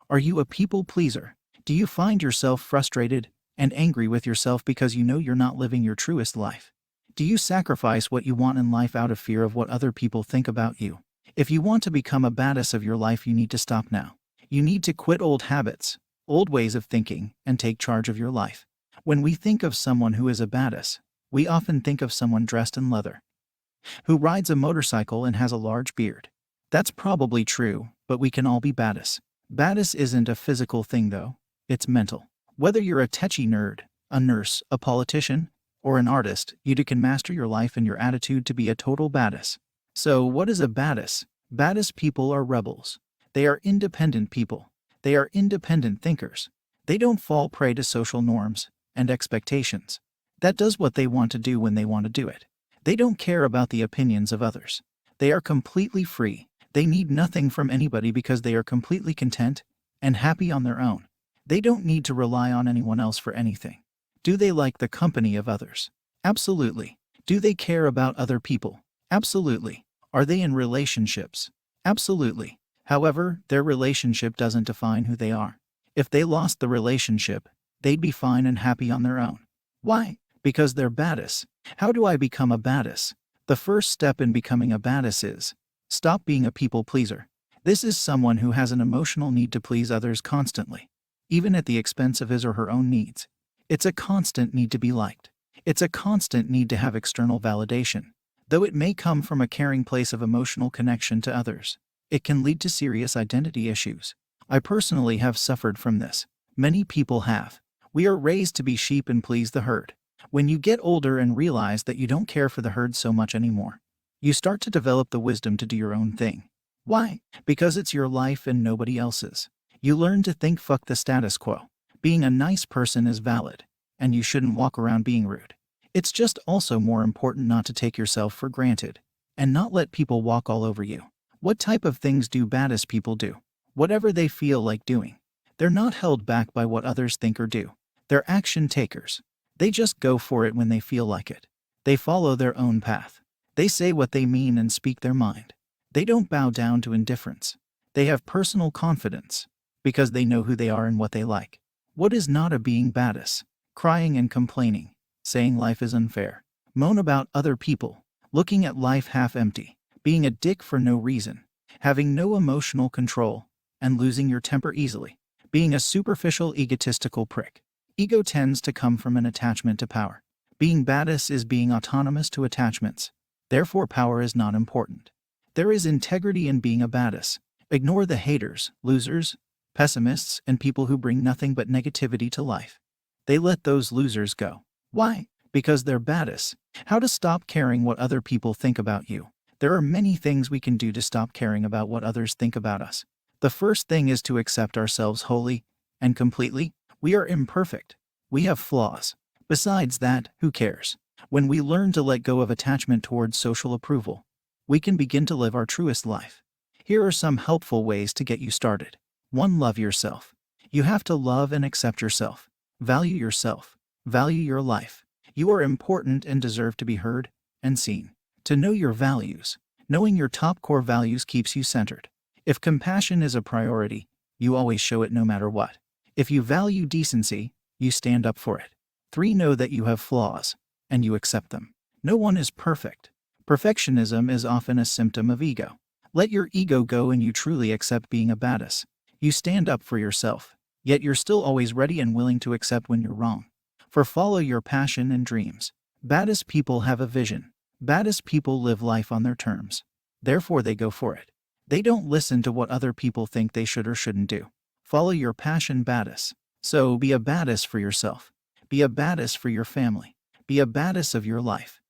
Are you a people pleaser? Do you find yourself frustrated and angry with yourself because you know you're not living your truest life? Do you sacrifice what you want in life out of fear of what other people think about you? If you want to become a badass of your life, you need to stop now. You need to quit old habits, old ways of thinking, and take charge of your life. When we think of someone who is a badass, we often think of someone dressed in leather, who rides a motorcycle and has a large beard. That's probably true, but we can all be badass. Badass isn't a physical thing though, it's mental. Whether you're a techie nerd, a nurse, a politician, or an artist, you can master your life and your attitude to be a total badass. So what is a badass? Badass people are rebels. They are independent people. They are independent thinkers. They don't fall prey to social norms and expectations. That does what they want to do when they want to do it. They don't care about the opinions of others. They are completely free. They need nothing from anybody because they are completely content and happy on their own. They don't need to rely on anyone else for anything. Do they like the company of others? Absolutely. Do they care about other people? Absolutely. Are they in relationships? Absolutely. However, their relationship doesn't define who they are. If they lost the relationship, they'd be fine and happy on their own. Why? Because they're badass. How do I become a badass? The first step in becoming a badass is stop being a people pleaser. This is someone who has an emotional need to please others constantly, even at the expense of his or her own needs. It's a constant need to be liked. It's a constant need to have external validation. Though it may come from a caring place of emotional connection to others, it can lead to serious identity issues. I personally have suffered from this. Many people have. We are raised to be sheep and please the herd. When you get older and realize that you don't care for the herd so much anymore, you start to develop the wisdom to do your own thing. Why? Because it's your life and nobody else's. You learn to think fuck the status quo. Being a nice person is valid, and you shouldn't walk around being rude. It's just also more important not to take yourself for granted, and not let people walk all over you. What type of things do badass people do? Whatever they feel like doing. They're not held back by what others think or do. They're action takers. They just go for it when they feel like it. They follow their own path. They say what they mean and speak their mind. They don't bow down to indifference. They have personal confidence, because they know who they are and what they like. What is not a being badass? Crying and complaining, saying life is unfair, moan about other people, looking at life half empty, being a dick for no reason, having no emotional control, and losing your temper easily, being a superficial egotistical prick. Ego tends to come from an attachment to power. Being badass is being autonomous to attachments. Therefore, power is not important. There is integrity in being a badass. Ignore the haters, losers, pessimists, and people who bring nothing but negativity to life. They let those losers go. Why? Because they're badass. How to stop caring what other people think about you. There are many things we can do to stop caring about what others think about us. The first thing is to accept ourselves wholly and completely. We are imperfect. We have flaws. Besides that, who cares? When we learn to let go of attachment towards social approval, we can begin to live our truest life. Here are some helpful ways to get you started. 1. Love yourself. You have to love and accept yourself. Value yourself. Value your life. You are important and deserve to be heard and seen. To know your values. Knowing your top core values keeps you centered. If compassion is a priority, you always show it no matter what. If you value decency, you stand up for it. 3. Know that you have flaws, and you accept them. No one is perfect. Perfectionism is often a symptom of ego. Let your ego go and you truly accept being a badass. You stand up for yourself, yet you're still always ready and willing to accept when you're wrong. For follow your passion and dreams. Badass people have a vision. Badass people live life on their terms. Therefore they go for it. They don't listen to what other people think they should or shouldn't do. Follow your passion, badass. So be a badass for yourself. Be a badass for your family. Be a badass of your life.